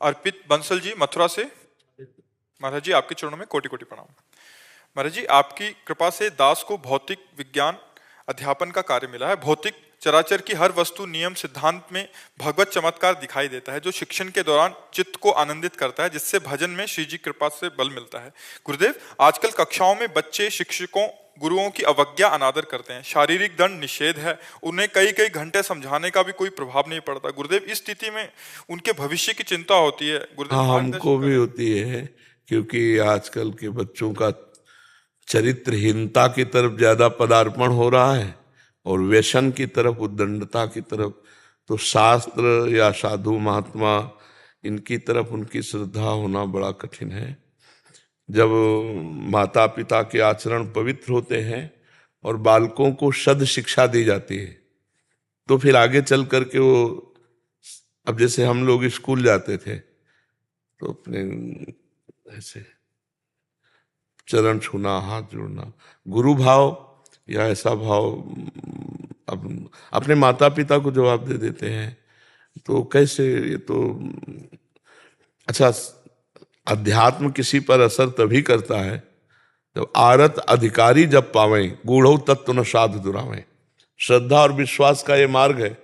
अर्पित बंसल जी मथुरा से। महाराज जी आपके चरणों में कोटि कोटि प्रणाम। महाराज जी आपकी कृपा से दास को भौतिक विज्ञान अध्यापन का कार्य मिला है। भौतिक चराचर की हर वस्तु नियम सिद्धांत में भगवत चमत्कार दिखाई देता है जो शिक्षण के दौरान चित्त को आनंदित करता है, जिससे भजन में श्री जी कृपा से बल मिलता है। गुरुदेव, आजकल कक्षाओं में बच्चे शिक्षकों गुरुओं की अवज्ञा अनादर करते हैं। शारीरिक दंड निषेध है, उन्हें कई कई घंटे समझाने का भी कोई प्रभाव नहीं पड़ता। गुरुदेव, इस स्थिति में उनके भविष्य की चिंता होती है। गुरुदेव हाँ, हमको भी होती है, क्योंकि आजकल के बच्चों का चरित्रहीनता की तरफ ज्यादा पदार्पण हो रहा है और व्यसन की तरफ, उद्दंडता की तरफ। तो शास्त्र या साधु महात्मा इनकी तरफ उनकी श्रद्धा होना बड़ा कठिन है। जब माता पिता के आचरण पवित्र होते हैं और बालकों को सद शिक्षा दी जाती है, तो फिर आगे चल करके वो, अब जैसे हम लोग स्कूल जाते थे तो अपने ऐसे चरण छूना, हाथ जोड़ना, गुरु भाव या ऐसा भाव अब अपने माता पिता को जवाब दे देते हैं। तो कैसे, ये तो अच्छा, अध्यात्म किसी पर असर तभी करता है जब आरत अधिकारी जब पावें, गूढ़ो तत्व न साध दुरावें। श्रद्धा और विश्वास का ये मार्ग है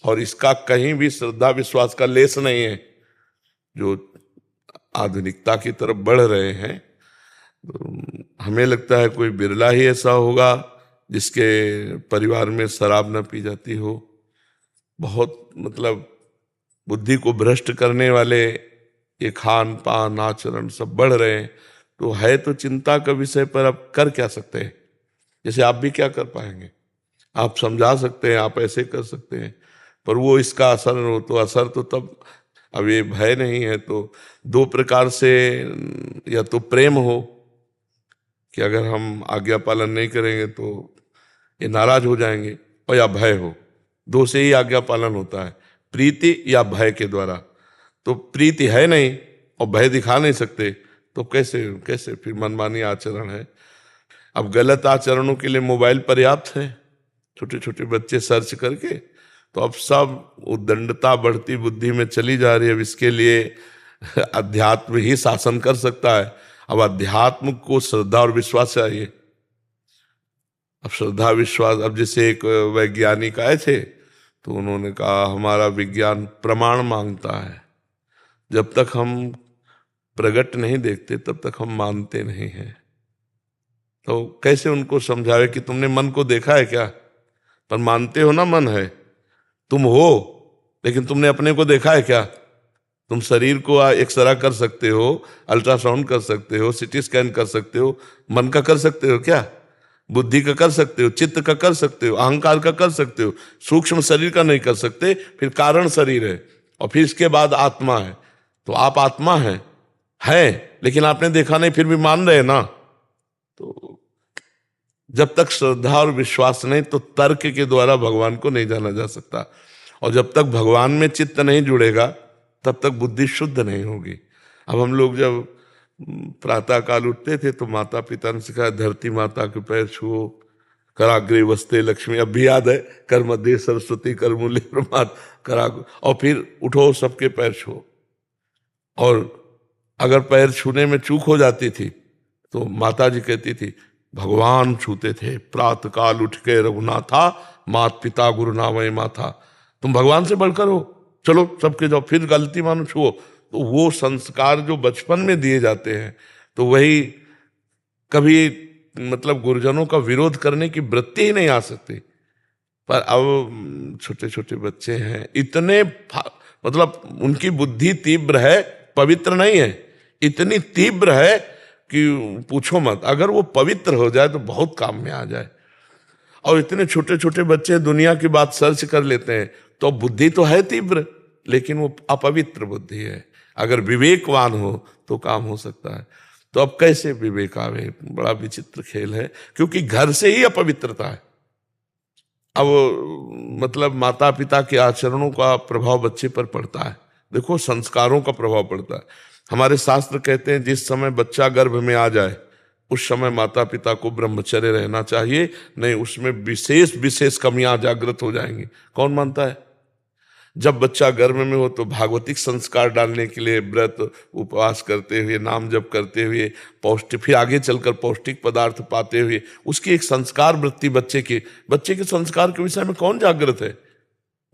और इसका कहीं भी श्रद्धा विश्वास का लेस नहीं है। जो आधुनिकता की तरफ बढ़ रहे हैं, तो हमें लगता है कोई बिरला ही ऐसा होगा जिसके परिवार में शराब न पी जाती हो। बहुत मतलब बुद्धि को भ्रष्ट करने वाले ये खान पान आचरण सब बढ़ रहे हैं। तो है तो चिंता का विषय, पर अब कर क्या सकते हैं? जैसे आप भी क्या कर पाएंगे? आप समझा सकते हैं, आप ऐसे कर सकते हैं, पर वो इसका असर हो तो असर तो तब, अब ये भय नहीं है तो दो प्रकार से, या तो प्रेम हो कि अगर हम आज्ञा पालन नहीं करेंगे तो ये नाराज हो जाएंगे, और या भय हो। दो से ही आज्ञा पालन होता है, प्रीति या भय के द्वारा। तो प्रीति है नहीं और भय दिखा नहीं सकते, तो कैसे कैसे फिर मनमानी आचरण है। अब गलत आचरणों के लिए मोबाइल पर्याप्त है, छोटे छोटे बच्चे सर्च करके, तो अब सब उद्दंडता बढ़ती बुद्धि में चली जा रही है। अब इसके लिए अध्यात्म ही शासन कर सकता है। अब अध्यात्म को श्रद्धा और विश्वास चाहिए। अब श्रद्धा विश्वास, अब जैसे एक वैज्ञानिक आए थे तो उन्होंने कहा हमारा विज्ञान प्रमाण मांगता है, जब तक हम प्रगट नहीं देखते तब तक हम मानते नहीं हैं। तो कैसे उनको समझावे कि तुमने मन को देखा है क्या? पर मानते हो ना, मन है, तुम हो, लेकिन तुमने अपने को देखा है क्या? तुम शरीर को एक्सरे कर सकते हो, अल्ट्रासाउंड कर सकते हो, सीटी स्कैन कर सकते हो, मन का कर सकते हो क्या? बुद्धि का कर सकते हो, चित्त का कर सकते हो, अहंकार का कर सकते हो, सूक्ष्म शरीर का नहीं कर सकते। फिर कारण शरीर है और फिर इसके बाद आत्मा है। तो आप आत्मा है लेकिन आपने देखा नहीं, फिर भी मान रहे ना। तो जब तक श्रद्धा और विश्वास नहीं, तो तर्क के द्वारा भगवान को नहीं जाना जा सकता। और जब तक भगवान में चित्त नहीं जुड़ेगा तब तक बुद्धि शुद्ध नहीं होगी। अब हम लोग जब प्रातः काल उठते थे तो माता पिता ने सिखाया, धरती माता के पैर छुओ, कराग्रे वस्ते लक्ष्मी, अब भी याद है, कर मध्य सरस्वती, कर मूल्य प्रमाद, कराग, और फिर उठो सबके पैर छुओ। और अगर पैर छूने में चूक हो जाती थी तो माता जी कहती थी, भगवान छूते थे प्रातः काल उठ के रघुनाथा, मात पिता गुरु नामय माथा। तुम भगवान से बढ़कर हो, चलो सबके जाओ, फिर गलती मानो छुओ। तो वो संस्कार जो बचपन में दिए जाते हैं, तो वही कभी मतलब गुरुजनों का विरोध करने की वृत्ति ही नहीं आ सकती। पर अब छोटे छोटे बच्चे हैं, इतने मतलब उनकी बुद्धि तीव्र है, पवित्र नहीं है, इतनी तीव्र है कि पूछो मत। अगर वो पवित्र हो जाए तो बहुत काम में आ जाए। और इतने छोटे छोटे बच्चे दुनिया की बात सर्च कर लेते हैं, तो बुद्धि तो है तीव्र, लेकिन वो अपवित्र बुद्धि है। अगर विवेकवान हो तो काम हो सकता है। तो अब कैसे विवेक आवे? बड़ा विचित्र खेल है, क्योंकि घर से ही अपवित्रता है। अब मतलब माता पिता के आचरणों का प्रभाव बच्चे पर पड़ता है। देखो, संस्कारों का प्रभाव पड़ता है। हमारे शास्त्र कहते हैं जिस समय बच्चा गर्भ में आ जाए उस समय माता पिता को ब्रह्मचर्य रहना चाहिए, नहीं उसमें विशेष विशेष कमियां जागृत हो जाएंगी। कौन मानता है? जब बच्चा गर्भ में हो तो भागवतिक संस्कार डालने के लिए व्रत उपवास करते हुए, नाम जप करते हुए, पौष्टिक, फिर आगे चलकर पौष्टिक पदार्थ पाते हुए उसकी एक संस्कार वृत्ति बच्चे के संस्कार के विषय में कौन जागृत है?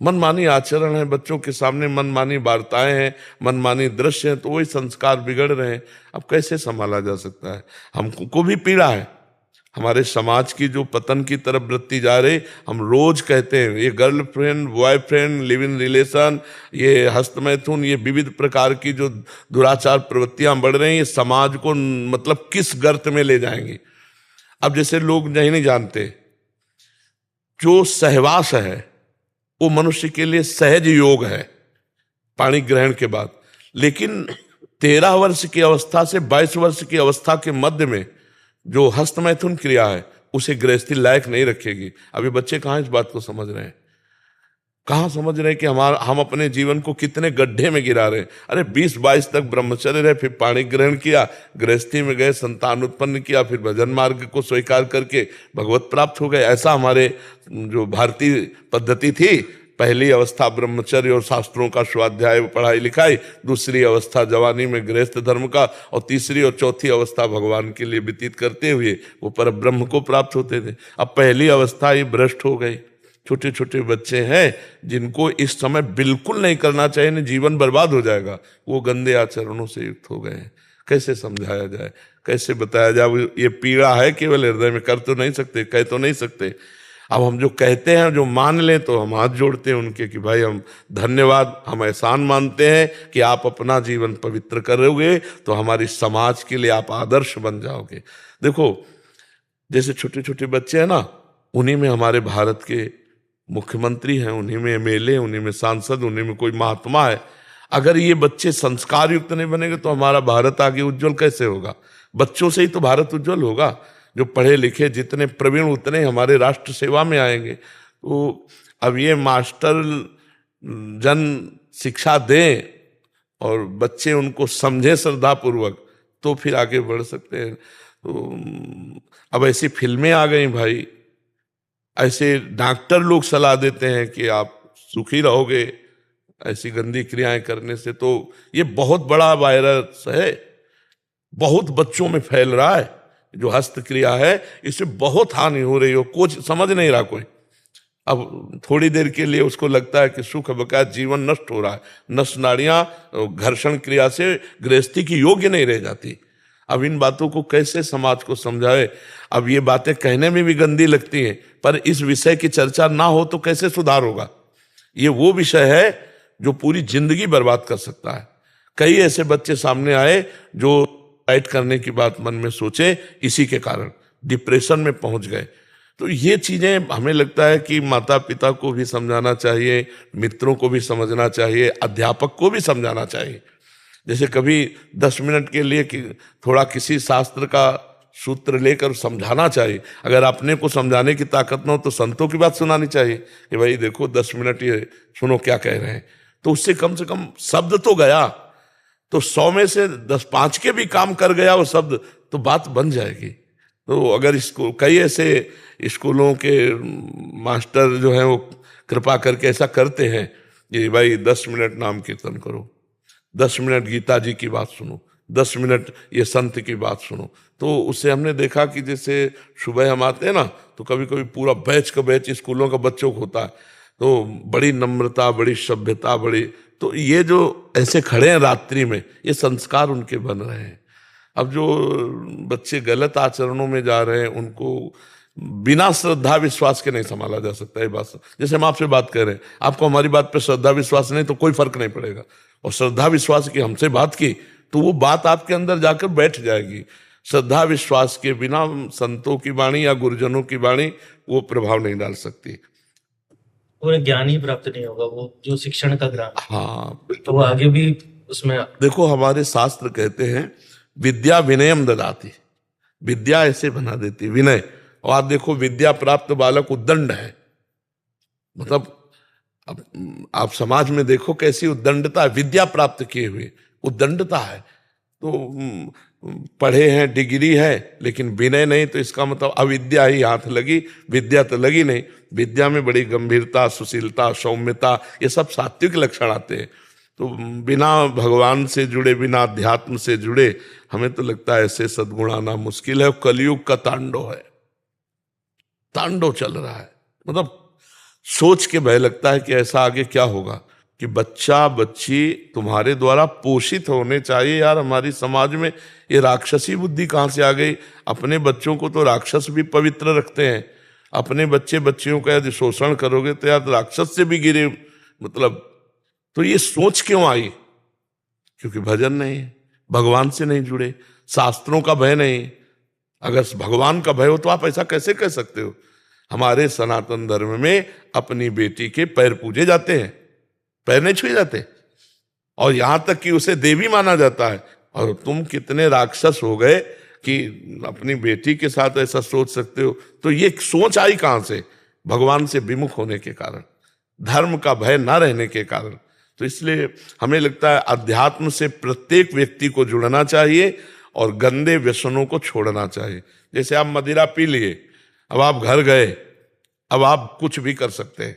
मनमानी आचरण है, बच्चों के सामने मनमानी वार्ताएं हैं, मनमानी दृश्य हैं, तो वही संस्कार बिगड़ रहे हैं। अब कैसे संभाला जा सकता है? हमको भी पीड़ा है, हमारे समाज की जो पतन की तरफ वृत्ति जा रही। हम रोज कहते हैं ये girlfriend, boyfriend, live in relation, ये हस्तमैथुन, ये विविध प्रकार की जो दुराचार प्रवृत्तियां बढ़ रही हैं, ये समाज को मतलब किस गर्त में ले जाएंगी। अब जैसे लोग नहीं जानते, जो सहवास है वो मनुष्य के लिए सहज योग है पाणी ग्रहण के बाद, लेकिन 13 वर्ष की अवस्था से 22 वर्ष की अवस्था के मध्य में जो हस्तमैथुन क्रिया है उसे गृहस्थी लायक नहीं रखेगी। अभी बच्चे कहाँ इस बात को समझ रहे हैं? कहाँ समझ रहे हैं कि हम अपने जीवन को कितने गड्ढे में गिरा रहे हैं? अरे 20-22 तक ब्रह्मचर्य रहे, फिर पाणी ग्रहण किया, गृहस्थी में गए, संतान उत्पन्न किया, फिर भजन मार्ग को स्वीकार करके भगवत प्राप्त हो गए। ऐसा हमारे जो भारतीय पद्धति थी, पहली अवस्था ब्रह्मचर्य और शास्त्रों का स्वाध्याय पढ़ाई लिखाई, दूसरी अवस्था जवानी में गृहस्थ धर्म का, और तीसरी और चौथी अवस्था भगवान के लिए व्यतीत करते हुए वो पर ब्रह्म को प्राप्त होते थे। अब पहली अवस्था ही भ्रष्ट हो गई। छोटे छोटे बच्चे हैं जिनको इस समय बिल्कुल नहीं करना चाहिए, नहीं जीवन बर्बाद हो जाएगा, वो गंदे आचरणों से युक्त हो गए हैं। कैसे समझाया जाए, कैसे बताया जाए? ये पीड़ा है केवल हृदय में, कर तो नहीं सकते, कह तो नहीं सकते। अब हम जो कहते हैं, जो मान लें, तो हम हाथ जोड़ते हैं उनके कि भाई हम धन्यवाद, हम एहसान मानते हैं कि आप अपना जीवन पवित्र करोगे तो हमारी समाज के लिए आप आदर्श बन जाओगे। देखो जैसे छोटे छोटे बच्चे हैं ना, उन्हीं में हमारे भारत के मुख्यमंत्री हैं, उन्हीं में एमएलए, उन्हीं में सांसद, उन्हीं में कोई महात्मा है। अगर ये बच्चे संस्कार युक्त नहीं बनेंगे तो हमारा भारत आगे उज्जवल कैसे होगा? बच्चों से ही तो भारत उज्जवल होगा। जो पढ़े लिखे जितने प्रवीण उतने हमारे राष्ट्र सेवा में आएंगे। तो अब ये मास्टर जन शिक्षा दें और बच्चे उनको समझे श्रद्धा पूर्वक, तो फिर आगे बढ़ सकते हैं। तो अब ऐसी फिल्में आ गई भाई, ऐसे डॉक्टर लोग सलाह देते हैं कि आप सुखी रहोगे ऐसी गंदी क्रियाएं करने से। तो ये बहुत बड़ा वायरस है, बहुत बच्चों में फैल रहा है। जो हस्त क्रिया है इससे बहुत हानि हो रही हो, कुछ समझ नहीं रहा कोई। अब थोड़ी देर के लिए उसको लगता है कि सुख बकाया जीवन नष्ट हो रहा है। नस नाड़ियां घर्षण क्रिया से गृहस्थी की योग्य नहीं रह जाती। अब इन बातों को कैसे समाज को समझाए? अब ये बातें कहने में भी गंदी लगती हैं, पर इस विषय की चर्चा ना हो तो कैसे सुधार होगा? ये वो विषय है जो पूरी जिंदगी बर्बाद कर सकता है। कई ऐसे बच्चे सामने आए जो सुसाइड करने की बात मन में सोचे, इसी के कारण डिप्रेशन में पहुंच गए। तो ये चीजें हमें लगता है कि माता पिता को भी समझाना चाहिए, मित्रों को भी समझना चाहिए, अध्यापक को भी समझाना चाहिए। जैसे कभी 10 मिनट के लिए थोड़ा किसी शास्त्र का सूत्र लेकर समझाना चाहिए। अगर अपने को समझाने की ताकत न हो तो संतों की बात सुनानी चाहिए कि भाई देखो 10 मिनट ये सुनो क्या कह रहे हैं। तो उससे कम से कम शब्द तो गया, तो 100 में से 10-5 के भी काम कर गया वो शब्द, तो बात बन जाएगी। तो अगर इसको कई ऐसे स्कूलों के मास्टर जो हैं वो कृपा करके ऐसा करते हैं कि भाई 10 मिनट नाम कीर्तन करो, 10 मिनट गीता जी की बात सुनो, 10 मिनट ये संत की बात सुनो। तो उससे हमने देखा कि जैसे सुबह हम आते हैं ना, तो कभी कभी पूरा बैच का बैच स्कूलों का बच्चों को होता है, तो बड़ी नम्रता, बड़ी सभ्यता, बड़ी, तो ये जो ऐसे खड़े हैं रात्रि में, ये संस्कार उनके बन रहे हैं। अब जो बच्चे गलत आचरणों में जा रहे हैं उनको बिना श्रद्धा विश्वास के नहीं संभाला जा सकता है। बात जैसे हम आपसे बात कर रहे हैं, आपको हमारी बात पे श्रद्धा विश्वास नहीं तो कोई फर्क नहीं पड़ेगा, और श्रद्धा विश्वास की हमसे बात की तो वो बात आपके अंदर जाकर बैठ जाएगी। श्रद्धा विश्वास के बिना संतों की वाणी या गुरुजनों की वाणी वो प्रभाव नहीं डाल सकती। उन्हें ज्ञान ही प्राप्त नहीं होगा, वो जो शिक्षण का ज्ञान। हाँ, तो वो आगे भी उसमें देखो हमारे शास्त्र कहते हैं विद्या विनयम ददाति, विद्या ऐसे बना देती विनय। और आप देखो विद्या प्राप्त बालक उद्दंड है, मतलब अब आप समाज में देखो कैसी उद्दंडता, विद्या प्राप्त किए हुए उद्दंडता है। तो पढ़े हैं, डिग्री है, लेकिन विनय नहीं, तो इसका मतलब अविद्या ही हाथ लगी, विद्या तो लगी नहीं। विद्या में बड़ी गंभीरता, सुशीलता, सौम्यता, ये सब सात्विक लक्षण आते हैं। तो बिना भगवान से जुड़े, बिना अध्यात्म से जुड़े, हमें तो लगता है ऐसे सद्गुण आना मुश्किल है। कलयुग का तांडव है, तांडव चल रहा है। मतलब सोच के भय लगता है कि ऐसा आगे क्या होगा, कि बच्चा बच्ची तुम्हारे द्वारा पोषित होने चाहिए। यार हमारी समाज में ये राक्षसी बुद्धि कहाँ से आ गई? अपने बच्चों को तो राक्षस भी पवित्र रखते हैं, अपने बच्चे बच्चियों का यदि शोषण करोगे तो यार राक्षस से भी गिरे। मतलब तो ये सोच क्यों आई? क्योंकि भजन नहीं है, भगवान से नहीं जुड़े, शास्त्रों का भय नहीं। अगर भगवान का भय हो तो आप ऐसा कैसे कह सकते हो? हमारे सनातन धर्म में अपनी बेटी के पैर पूजे जाते हैं, पैर नहीं छुए जाते, और यहां तक कि उसे देवी माना जाता है। और तुम कितने राक्षस हो गए कि अपनी बेटी के साथ ऐसा सोच सकते हो? तो ये सोच आई कहां से? भगवान से विमुख होने के कारण, धर्म का भय ना रहने के कारण। तो इसलिए हमें लगता है अध्यात्म से प्रत्येक व्यक्ति को जुड़ना चाहिए और गंदे व्यसनों को छोड़ना चाहिए। जैसे आप मदिरा पी लिए, अब आप घर गए, अब आप कुछ भी कर सकते हैं।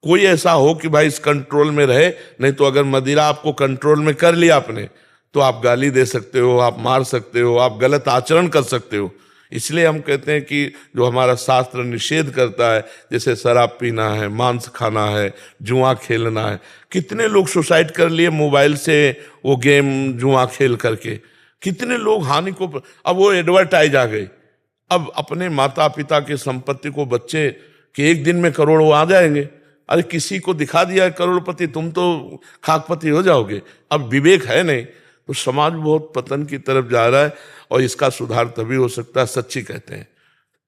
कोई ऐसा हो कि भाई इस कंट्रोल में रहे, नहीं तो अगर मदिरा आपको कंट्रोल में कर लिया आपने, तो आप गाली दे सकते हो, आप मार सकते हो, आप गलत आचरण कर सकते हो। इसलिए हम कहते हैं कि जो हमारा शास्त्र निषेध करता है, जैसे शराब पीना है, मांस खाना है, जुआ खेलना है। कितने लोग सुसाइड कर लिए मोबाइल से, वो गेम जुआ खेल करके, कितने लोग हानि को। अब वो एडवर्टाइज आ गई, अब अपने माता पिता की संपत्ति को बच्चे कि एक दिन में करोड़ों आ जाएंगे। अरे किसी को दिखा दिया करोड़पति, तुम तो खाकपति हो जाओगे। अब विवेक है नहीं, तो समाज बहुत पतन की तरफ जा रहा है। और इसका सुधार तभी हो सकता है, सच्ची कहते हैं,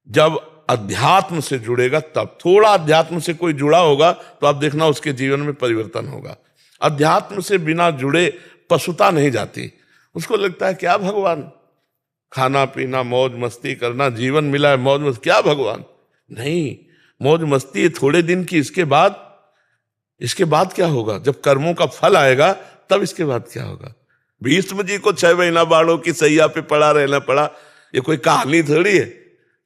जब अध्यात्म से जुड़ेगा तब। थोड़ा अध्यात्म से कोई जुड़ा होगा तो आप देखना उसके जीवन में परिवर्तन होगा। अध्यात्म से बिना जुड़े पशुता नहीं जाती। उसको लगता है क्या भगवान, खाना पीना मौज मस्ती करना, जीवन मिला है मौज मस्ती, क्या भगवान? नहीं, मौज मस्ती है थोड़े दिन की, इसके बाद क्या होगा? जब कर्मों का फल आएगा तब इसके बाद क्या होगा? भीष्म जी को 6 महीना बाड़ों की सैया पे पड़ा रहना पड़ा, ये कोई कहानी थोड़ी है।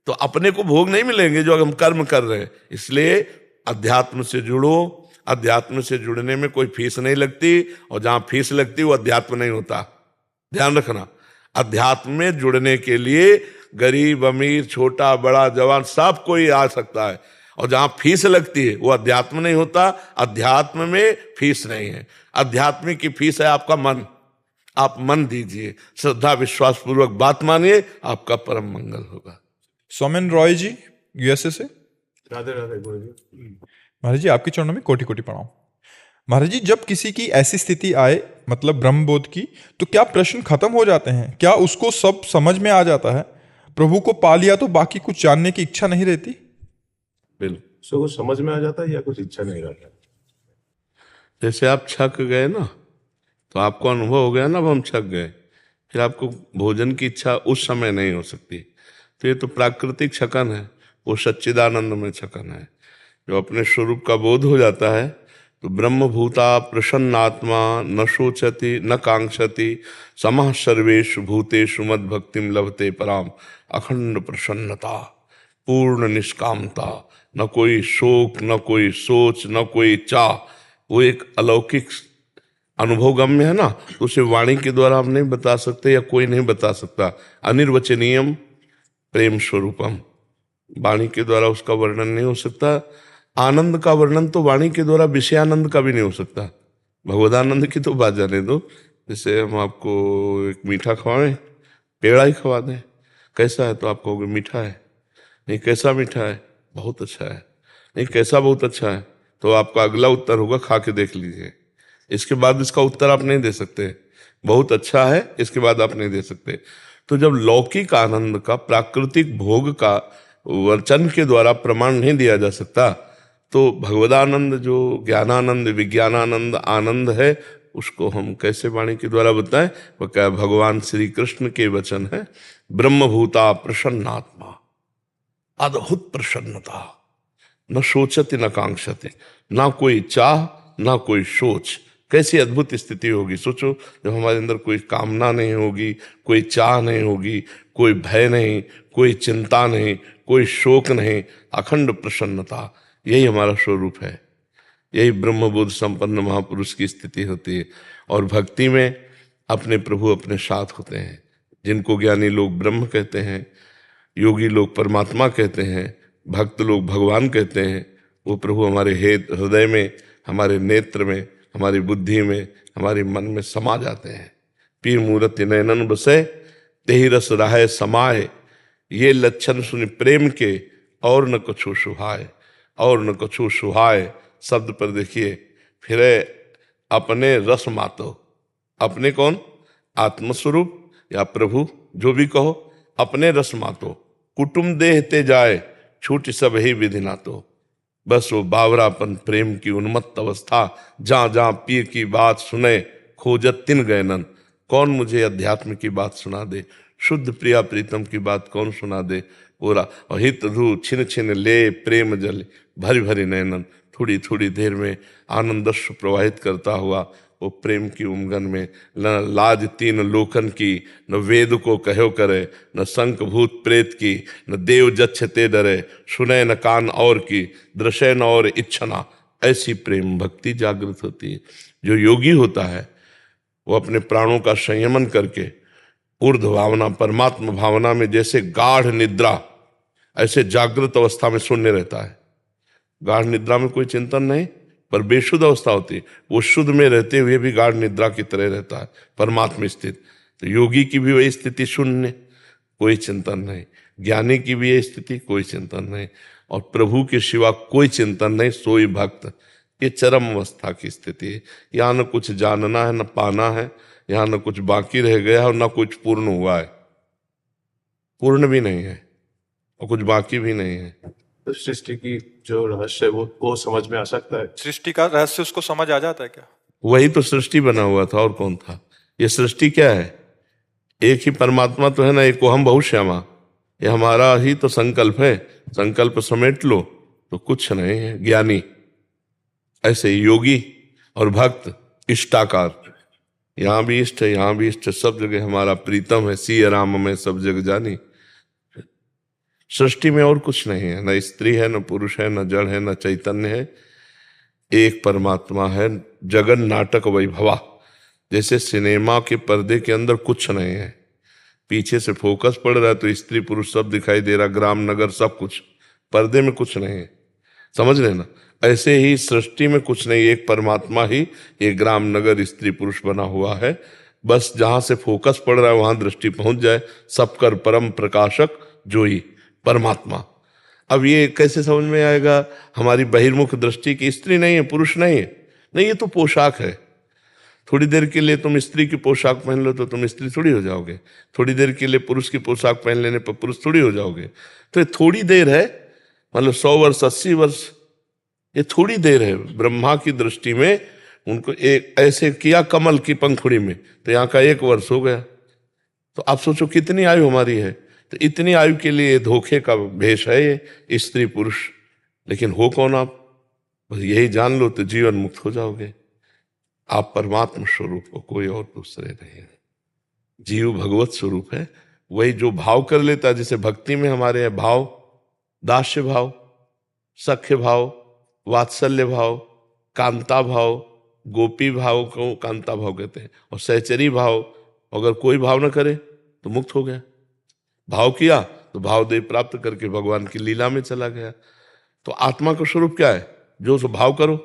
तो अपने को भोग नहीं मिलेंगे जो हम कर्म कर रहे हैं। इसलिए अध्यात्म से जुड़ो। अध्यात्म से जुड़ने में कोई फीस नहीं लगती, और जहां फीस लगती वो अध्यात्म नहीं होता, ध्यान रखना। अध्यात्म में जुड़ने के लिए गरीब अमीर, छोटा बड़ा, जवान सब कोई आ सकता है, और जहां फीस लगती है वो अध्यात्म नहीं होता। अध्यात्म में फीस नहीं है, अध्यात्म की फीस है आपका मन। आप मन दीजिए, श्रद्धा विश्वास पूर्वक बात मानिए, आपका परम मंगल होगा। सौमेन रॉय जी यूएसए से। राधे राधे गुरु जी। महाराज जी आपके चरणों में कोटि कोटि प्रणाम। महाराज जी जब किसी की ऐसी स्थिति आए, मतलब ब्रह्मबोध की, तो क्या प्रश्न खत्म हो जाते हैं? क्या उसको सब समझ में आ जाता है? प्रभु को पा लिया तो बाकी कुछ जानने की इच्छा नहीं रहती? बिल्कुल, सो कुछ समझ में आ जाता है या कुछ इच्छा नहीं रहता? जैसे आप छक गए ना, तो आपको अनुभव हो गया ना, अब हम छक गए, फिर आपको भोजन की इच्छा उस समय नहीं हो सकती। तो ये तो प्राकृतिक छकन है, वो सच्चिदानंद में छकन है। जो अपने स्वरूप का बोध हो जाता है तो ब्रह्मभूता प्रसन्नात्मा न शोचति न कांक्षति समः सर्वेषु भूतेषु मद भक्तिम लभते पराम। अखंड प्रसन्नता, पूर्ण निष्कामता, न कोई शोक, न कोई सोच, न कोई चाह, वो एक अलौकिक अनुभव गम्य है ना। तो उसे वाणी के द्वारा हम नहीं बता सकते, या कोई नहीं बता सकता। अनिर्वचनीयम प्रेम स्वरूपम, वाणी के द्वारा उसका वर्णन नहीं हो सकता। आनंद का वर्णन तो वाणी के द्वारा विषयानंद का भी नहीं हो सकता। भगवदानंद की तो बात जाने दो। जैसे हम आपको एक मीठा खवाएं, पेड़ा ही खवा दें, कैसा है तो आप कहोगे मीठा है। नहीं, कैसा मीठा है? बहुत अच्छा है। नहीं, कैसा बहुत अच्छा है? तो आपका अगला उत्तर होगा खा के देख लीजिए। इसके बाद इसका उत्तर आप नहीं दे सकते। बहुत अच्छा है, इसके बाद आप नहीं दे सकते। तो जब लौकिक आनंद का, प्राकृतिक भोग का वचन के द्वारा प्रमाण नहीं दिया जा सकता, तो भगवदानंद जो ज्ञानानंद, विज्ञानानंद आनंद है, उसको हम कैसे वाणी के द्वारा बताएं? वो क्या भगवान श्री कृष्ण के वचन है, ब्रह्मभूता प्रसन्नात्मा, अद्भुत प्रसन्नता, न सोचति न कांक्षति, ना कोई चाह ना कोई सोच, कैसी अद्भुत स्थिति होगी। सोचो, जब हमारे अंदर कोई कामना नहीं होगी, कोई चाह नहीं होगी, कोई भय नहीं, कोई चिंता नहीं, कोई शोक नहीं, अखंड प्रसन्नता, यही हमारा स्वरूप है। यही ब्रह्मबोध संपन्न महापुरुष की स्थिति होती है। और भक्ति में अपने प्रभु अपने साथ होते हैं, जिनको ज्ञानी लोग ब्रह्म कहते हैं, योगी लोग परमात्मा कहते हैं, भक्त लोग भगवान कहते हैं। वो प्रभु हमारे हृदय में, हमारे नेत्र में, हमारी बुद्धि में, हमारे मन में समा जाते हैं। पीर मूर्ति नयनन बसे तेहि रस राहे समाए, ये लक्षण सुन प्रेम के और न कछु सुहाए, और न कछु सुहाए शब्द पर देखिए, फिर अपने रस मातो, अपने कौन, आत्मस्वरूप या प्रभु, जो भी कहो, अपने रस मातो, कुटुम देहते जाए छूट सब ही विधि नातो। बस वो बावरापन प्रेम की उन्मत्त अवस्था, जहां जहां पीर की बात सुने खोजत तिन गैनन। कौन मुझे अध्यात्म की बात सुना दे, शुद्ध प्रिया प्रीतम की बात कौन सुना दे। पूरा हित धू छिन छिन ले प्रेम जल भरी भरी नैनन। थोड़ी थोड़ी देर में आनंदस्व प्रवाहित करता हुआ वो प्रेम की उमगन में, न लाज तीन लोकन की, न वेद को कहो करे, न शंख भूत प्रेत की, न देव जच्छते डरे, सुने न कान और की, दृश्य न और इच्छना। ऐसी प्रेम भक्ति जागृत होती है। जो योगी होता है वो अपने प्राणों का संयमन करके ऊर्ध्व भावना, परमात्मा भावना में जैसे गाढ़ निद्रा, ऐसे जागृत अवस्था में शून्य रहता है। गाढ़ निद्रा में कोई चिंतन नहीं, पर बेशुद्ध अवस्था होती है। वो शुद्ध में रहते हुए भी गाढ़ निद्रा की तरह रहता है, परमात्मा स्थित। तो योगी की भी वही स्थिति, शून्य, कोई चिंतन नहीं। ज्ञानी की भी यही स्थिति, कोई चिंतन नहीं। और प्रभु के सिवा कोई चिंतन नहीं, सोई भक्त। ये चरम अवस्था की स्थिति है। यहाँ न कुछ जानना है, न पाना है, यहाँ न कुछ बाकी रह गया है और न कुछ पूर्ण हुआ है। पूर्ण भी नहीं है और कुछ बाकी भी नहीं है। तो सृष्टि की जो रहस्य है वो समझ में आ सकता है। सृष्टि का रहस्य उसको समझ आ जाता है क्या? वही तो सृष्टि बना हुआ था, और कौन था? ये सृष्टि क्या है? एक ही परमात्मा तो है ना, एक को हम बहुत श्यामा। ये हमारा ही तो संकल्प है, संकल्प समेट लो तो कुछ नहीं है। ज्ञानी ऐसे ही, योगी और भक्त इष्टाकार, यहाँ भी इष्ट है, यहाँ भी इष्ट है, सब जगह हमारा प्रीतम है। सिय राम में सब जग जानी। सृष्टि में और कुछ नहीं है, न स्त्री है, न पुरुष है, न जड़ है, न चैतन्य है। एक परमात्मा है। जगन नाटक वैभवा, जैसे सिनेमा के पर्दे के अंदर कुछ नहीं है, पीछे से फोकस पड़ रहा है तो स्त्री पुरुष सब दिखाई दे रहा, ग्राम नगर सब कुछ, पर्दे में कुछ नहीं है। समझ लेना, ऐसे ही सृष्टि में कुछ नहीं, एक परमात्मा ही ये ग्राम नगर स्त्री पुरुष बना हुआ है। बस जहां से फोकस पड़ रहा है वहां दृष्टि पहुंच जाए। सबकर परम प्रकाशक जोई परमात्मा। अब ये कैसे समझ में आएगा? हमारी बहिर्मुख दृष्टि की स्त्री नहीं है, पुरुष नहीं है, नहीं, ये तो पोशाक है। थोड़ी देर के लिए तुम स्त्री की पोशाक पहन लो तो तुम स्त्री थोड़ी हो जाओगे, थोड़ी देर के लिए पुरुष की पोशाक पहन लेने पर पुरुष थोड़ी हो जाओगे। तो ये थोड़ी देर है, मतलब 100 वर्ष 80 वर्ष, ये थोड़ी देर है। ब्रह्मा की दृष्टि में उनको एक ऐसे किया कमल की पंखुड़ी में, तो यहाँ का 1 वर्ष हो गया। तो आप सोचो कितनी आयु हमारी है। तो इतनी आयु के लिए धोखे का भेष है ये स्त्री पुरुष। लेकिन हो कौन आप? बस यही जान लो तो जीवन मुक्त हो जाओगे। आप परमात्मा स्वरूप हो, कोई और दूसरे नहीं है। जीव भगवत स्वरूप है। वही जो भाव कर लेता है, जैसे भक्ति में हमारे है भाव, दास्य भाव, सख्य भाव, वात्सल्य भाव, कांता भाव, गोपी भाव को कांता भाव कहते हैं, और सहचरी भाव। अगर कोई भाव न करे तो मुक्त हो गया। भाव किया तो भाव देह प्राप्त करके भगवान की लीला में चला गया। तो आत्मा का स्वरूप क्या है? जो सो भाव करो,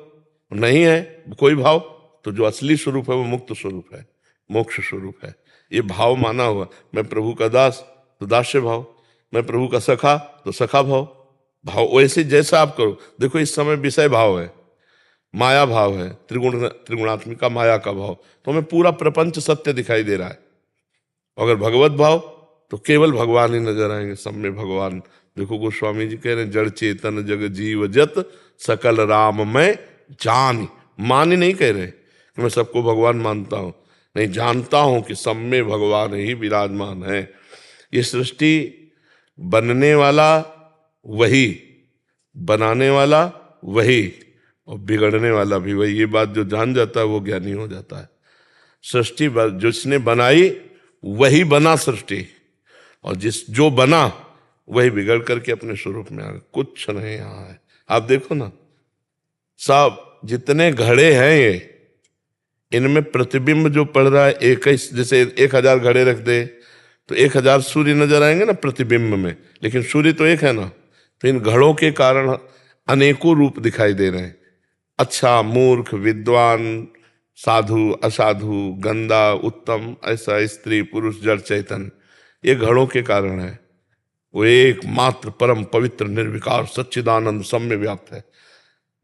नहीं है कोई भाव तो जो असली स्वरूप है वो मुक्त स्वरूप है, मोक्ष स्वरूप है। ये भाव माना हुआ। मैं प्रभु का दास तो दास्य भाव, मैं प्रभु का सखा तो सखा भाव। भाव वैसे जैसा आप करो। देखो इस समय विषय भाव है, माया भाव है, त्रिगुणात्मिका माया का भाव, तो हमें पूरा प्रपंच सत्य दिखाई दे रहा है। अगर भगवत भाव तो केवल भगवान ही नजर आएंगे, सब में भगवान। देखो गोस्वामी जी कह रहे हैं, जड़ चेतन जग जीव जत सकल राम में जान। मान ही नहीं कह रहे कि मैं सबको भगवान मानता हूं, नहीं, जानता हूं कि सब में भगवान ही विराजमान है। ये सृष्टि बनने वाला वही, बनाने वाला वही, और बिगड़ने वाला भी वही। ये बात जो जान जाता है वो ज्ञानी हो जाता है। सृष्टि जिसने बनाई वही बना सृष्टि, और जो बना वही बिगड़ करके अपने स्वरूप में आ गया। कुछ नहीं यहाँ है। आप देखो ना, सब जितने घड़े हैं ये, इनमें प्रतिबिंब जो पड़ रहा है एक ही, जैसे 1000 घड़े रख दे तो 1000 सूर्य नजर आएंगे ना प्रतिबिंब में, लेकिन सूर्य तो एक है ना। तो इन घड़ों के कारण अनेकों रूप दिखाई दे रहे हैं। अच्छा, मूर्ख, विद्वान, साधु, असाधु, गंदा, उत्तम, ऐसा, स्त्री, पुरुष, जड़, चैतन्य, ये घड़ों के कारण है। वो एकमात्र परम पवित्र निर्विकार सच्चिदानंद सम्य व्याप्त है।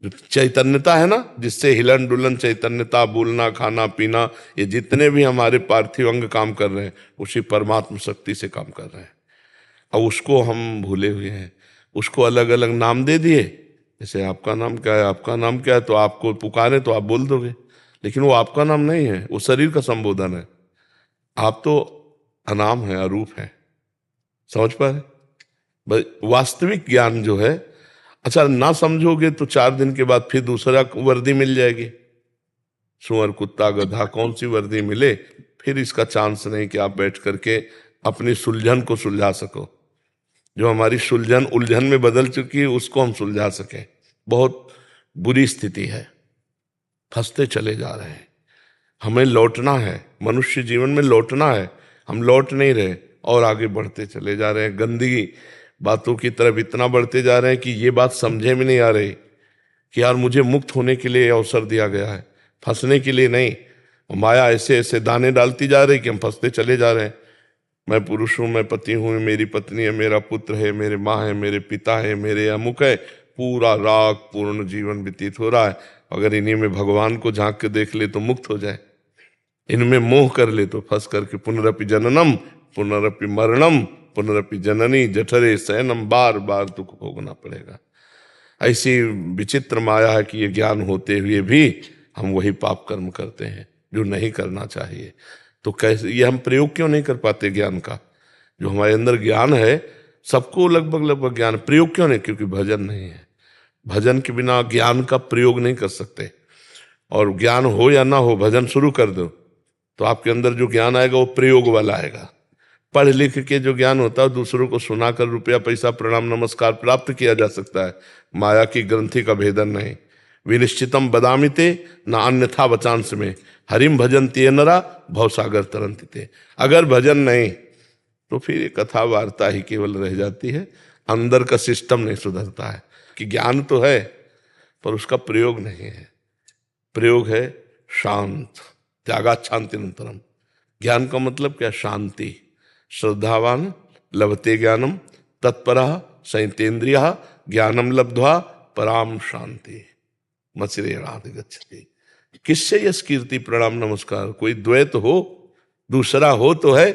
जो चैतन्यता है ना, जिससे हिलन डुलन चैतन्यता, बोलना, खाना, पीना, ये जितने भी हमारे पार्थिव अंग काम कर रहे हैं, उसी परमात्म शक्ति से काम कर रहे हैं। और उसको हम भूले हुए हैं। उसको अलग अलग नाम दे दिए। जैसे आपका नाम क्या है, आपका नाम क्या है, तो आपको पुकारे तो आप बोल दोगे, लेकिन वो आपका नाम नहीं है, वो शरीर का संबोधन है। आप तो अनाम है, अरूप है। समझ पा रहे? वास्तविक ज्ञान जो है, अच्छा ना समझोगे तो 4 दिन के बाद फिर दूसरा वर्दी मिल जाएगी। सुअर, कुत्ता, गधा, कौन सी वर्दी मिले, फिर इसका चांस नहीं कि आप बैठ करके अपनी सुलझन को सुलझा सको। जो हमारी सुलझन उलझन में बदल चुकी है, उसको हम सुलझा सके। बहुत बुरी स्थिति है, फंसते चले जा रहे हैं। हमें लौटना है, मनुष्य जीवन में लौटना है। हम लौट नहीं रहे और आगे बढ़ते चले जा रहे हैं। गंदगी बातों की तरफ इतना बढ़ते जा रहे हैं कि ये बात समझे में नहीं आ रही कि यार मुझे मुक्त होने के लिए अवसर दिया गया है, फंसने के लिए नहीं। माया ऐसे ऐसे दाने डालती जा रही कि हम फंसते चले जा रहे हैं। मैं पुरुष हूँ, मैं पति हूँ, मेरी पत्नी है, मेरा पुत्र है, मेरे माँ है, मेरे पिता है, मेरे अमुक है। पूरा राग पूर्ण जीवन व्यतीत हो रहा है। अगर इन्हीं में भगवान को झांक के देख ले तो मुक्त हो जाए, इनमें मोह कर ले तो फंस करके पुनरपि जननम पुनरपि मरणम पुनरपि जननी जठरे शयनम, बार बार दुख भोगना पड़ेगा। ऐसी विचित्र माया है कि ये ज्ञान होते हुए भी हम वही पाप कर्म करते हैं जो नहीं करना चाहिए। तो कैसे ये हम प्रयोग क्यों नहीं कर पाते ज्ञान का? जो हमारे अंदर ज्ञान है, सबको लगभग ज्ञान, प्रयोग क्यों नहीं? क्योंकि भजन नहीं है। भजन के बिना ज्ञान का प्रयोग नहीं कर सकते। और ज्ञान हो या ना हो, भजन शुरू कर दो तो आपके अंदर जो ज्ञान आएगा वो प्रयोग वाला आएगा। पढ़ लिख के जो ज्ञान होता है दूसरों को सुनाकर रुपया पैसा प्रणाम नमस्कार प्राप्त किया जा सकता है। माया की ग्रंथि का भेदन नहीं। विनिश्चितम बदामिते न अन्यथा वचांस में, हरिम भजन्ति नरा भवसागर तरंतिते। अगर भजन नहीं तो फिर ये कथा वार्ता ही केवल रह जाती है। अंदर का सिस्टम नहीं सुधरता है कि ज्ञान तो है पर उसका प्रयोग नहीं है। प्रयोग है शांत, त्यागात शांतिनंतरम। ज्ञान का मतलब क्या? शांति। श्रद्धावान लभते ज्ञानम तत्परः संयतेन्द्रियः ज्ञानम लब्ध्वा पराम शांति मचिरे राधि गच्छति। किससे यश कीर्ति प्रणाम नमस्कार? कोई द्वैत हो, दूसरा हो तो है।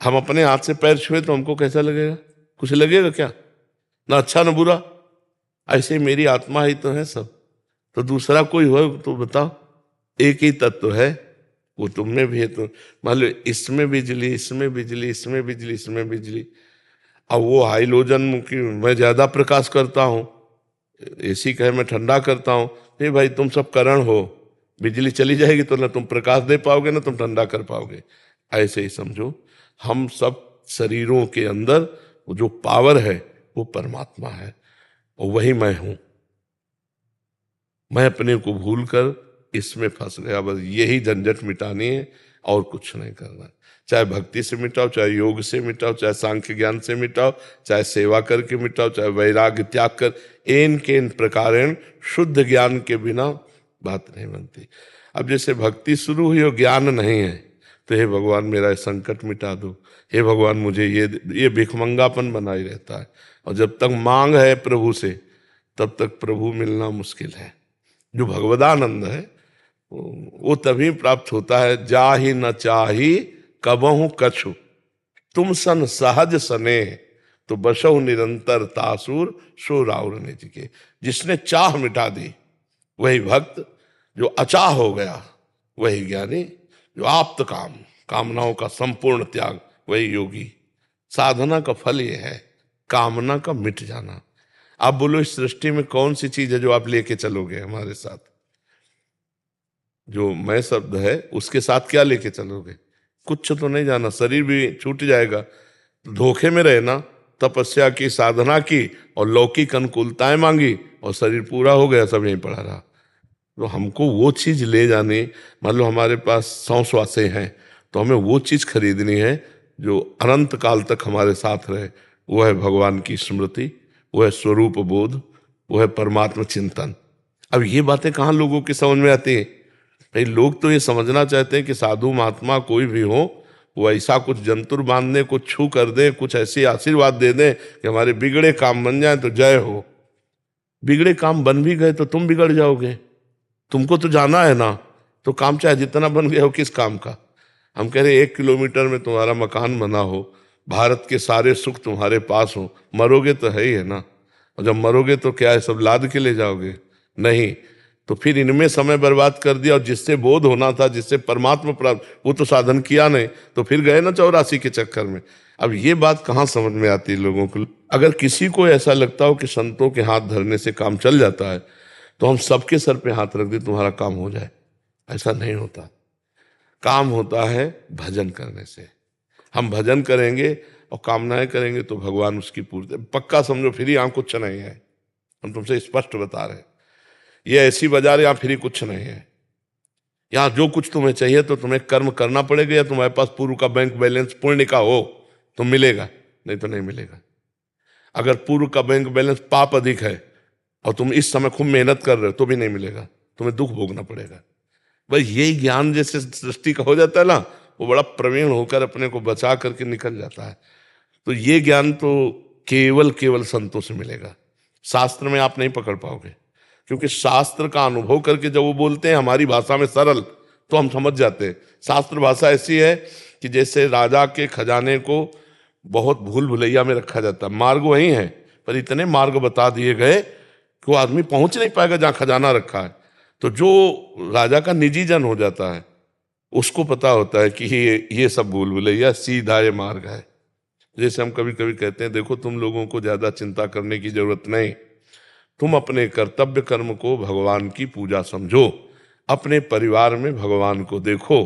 हम अपने हाथ से पैर छुए तो हमको कैसा लगेगा? कुछ लगेगा क्या? ना अच्छा ना बुरा। ऐसे मेरी आत्मा ही तो है सब। तो दूसरा कोई हो तो बताओ। एक ही तत्व है, वो तुम में भी है। तो मान लो इसमें बिजली, इसमें बिजली, इसमें बिजली, इसमें बिजली। अब वो हाइलोजन की मैं ज्यादा प्रकाश करता हूँ, एसी कहे मैं ठंडा करता हूँ। नहीं भाई, तुम सब करण हो। बिजली चली जाएगी तो ना तुम प्रकाश दे पाओगे ना तुम ठंडा कर पाओगे। ऐसे ही समझो, हम सब शरीरों के अंदर वो जो पावर है वो परमात्मा है और वही मैं हूं। मैं अपने को भूल कर इसमें फंस गया। बस यही झंझट मिटानी है और कुछ नहीं करना। चाहे भक्ति से मिटाओ, चाहे योग से मिटाओ, चाहे सांख्य ज्ञान से मिटाओ, चाहे सेवा करके मिटाओ, चाहे वैराग्य त्याग कर, एन के इन प्रकार शुद्ध ज्ञान के बिना बात नहीं बनती। अब जैसे भक्ति शुरू हुई और ज्ञान नहीं है तो हे भगवान मेरा संकट मिटा दो, हे भगवान मुझे ये भिखमंगापन बना ही रहता है। और जब तक मांग है प्रभु से तब तक प्रभु मिलना मुश्किल है। जो भगवदानंद है वो तभी प्राप्त होता है। जाहि न चाही कबहु कछु तुम सन सहज सने, तो बसहु निरंतर तासुर सो राउर निज के। जिसने चाह मिटा दी वही भक्त, जो अचाह हो गया वही ज्ञानी, जो आप्त काम, कामनाओं का संपूर्ण त्याग वही योगी। साधना का फल ये है कामना का मिट जाना। आप बोलो इस सृष्टि में कौन सी चीज है जो आप लेके चलोगे हमारे साथ? जो मैं शब्द है उसके साथ क्या लेके चलोगे? कुछ तो नहीं जाना, शरीर भी छूट जाएगा। तो धोखे में रहे ना, तपस्या की, साधना की और लौकिक अनुकूलताएं मांगी और शरीर पूरा हो गया, सब यहीं पड़ा रहा। तो हमको वो चीज ले जानी, मान लो हमारे पास 100 श्वासें हैं तो हमें वो चीज खरीदनी है जो अनंत काल तक हमारे साथ रहे। वो है भगवान की स्मृति, वो है स्वरूप बोध, वो है परमात्मा चिंतन। अब ये बातें कहाँ लोगों की समझ में आती है? भाई लोग तो ये समझना चाहते हैं कि साधु महात्मा कोई भी हो, वो ऐसा कुछ जंतुर बांधने, कुछ छू कर दे, कुछ ऐसी आशीर्वाद दे दें कि हमारे बिगड़े काम बन जाए तो जय हो। बिगड़े काम बन भी गए तो तुम बिगड़ जाओगे, तुमको तो जाना है ना। तो काम चाहे जितना बन गया हो, किस काम का? हम कह रहे 1 किलोमीटर में तुम्हारा मकान बना हो, भारत के सारे सुख तुम्हारे पास हो, मरोगे तो है ही है ना। और जब मरोगे तो क्या है, सब लाद के ले जाओगे? नहीं। तो फिर इनमें समय बर्बाद कर दिया, और जिससे बोध होना था, जिससे परमात्मा प्राप्त, वो तो साधन किया नहीं, तो फिर गए ना 84 के चक्कर में। अब ये बात कहाँ समझ में आती है लोगों को? अगर किसी को ऐसा लगता हो कि संतों के हाथ धरने से काम चल जाता है, तो हम सबके सर पे हाथ रख दे तुम्हारा काम हो जाए। ऐसा नहीं होता। काम होता है भजन करने से। हम भजन करेंगे और कामनाएं करेंगे तो भगवान उसकी पूर्ति। पक्का समझो फ्री यहाँ कुछ नहीं है, हम तुमसे स्पष्ट बता रहे हैं। ये ऐसी बाजार यहाँ फ्री कुछ नहीं है। यहाँ जो कुछ तुम्हें चाहिए तो तुम्हें कर्म करना पड़ेगा, या तुम्हारे पास पूर्व का बैंक बैलेंस पुण्य का हो तो मिलेगा, नहीं तो नहीं मिलेगा। अगर पूर्व का बैंक बैलेंस पाप अधिक है और तुम इस समय खूब मेहनत कर रहे हो तो भी नहीं मिलेगा, तुम्हें दुख भोगना पड़ेगा। भाई यही ज्ञान जैसे सृष्टि का हो जाता है ना, वो बड़ा प्रवीण होकर अपने को बचा करके निकल जाता है। तो ये ज्ञान तो केवल संतों से मिलेगा, शास्त्र में आप नहीं पकड़ पाओगे। क्योंकि शास्त्र का अनुभव करके जब वो बोलते हैं हमारी भाषा में सरल, तो हम समझ जाते हैं। शास्त्र भाषा ऐसी है कि जैसे राजा के खजाने को बहुत भूल भुलैया में रखा जाता है। मार्ग वही है, पर इतने मार्ग बता दिए गए कि वो आदमी पहुंच नहीं पाएगा जहां खजाना रखा है। तो जो राजा का निजी जन हो जाता है, उसको पता होता है कि ये सब भूल भुलैया, सीधा ये मार्ग है। जैसे हम कभी कभी कहते हैं, देखो तुम लोगों को ज्यादा चिंता करने की जरूरत नहीं, तुम अपने कर्तव्य कर्म को भगवान की पूजा समझो, अपने परिवार में भगवान को देखो,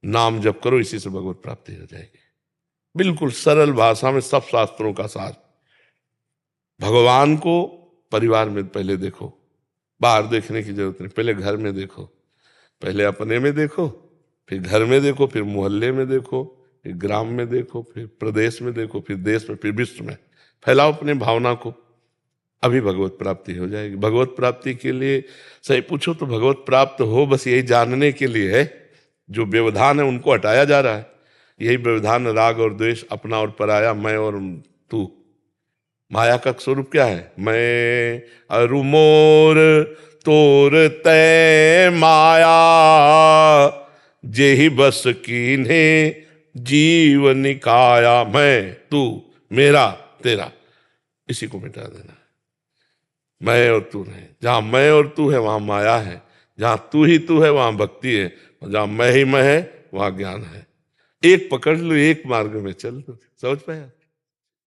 नाम जप करो, इसी से भगवत प्राप्ति हो जाएगी। बिल्कुल सरल भाषा में सब शास्त्रों का सार। भगवान को परिवार में पहले देखो, बाहर देखने की जरूरत नहीं, पहले घर में देखो। पहले अपने में देखो, फिर घर में देखो, फिर मोहल्ले में देखो, फिर ग्राम में देखो, फिर प्रदेश में देखो, फिर देश में, फिर विश्व में। फैलाओ अपने भावना को, अभी भगवत प्राप्ति हो जाएगी। भगवत प्राप्ति के लिए सही पूछो तो भगवत प्राप्त हो बस यही जानने के लिए है। जो व्यवधान है उनको हटाया जा रहा है। यही व्यवधान, राग और द्वेष, अपना और पराया, मैं और तू। माया का स्वरूप क्या है? मैं अरु मोर तोर तय माया, जेहि बस कीन्हे जीव निकाया। मैं, तू, मेरा, तेरा, इसी को मिटा देना। मैं और तू नहीं। जहां मैं और तू है वहां माया है, जहां तू ही तू है वहां भक्ति है, और जहां मैं ही मैं है वहां ज्ञान है। एक पकड़ लो, एक मार्ग में चल, समझ पाया?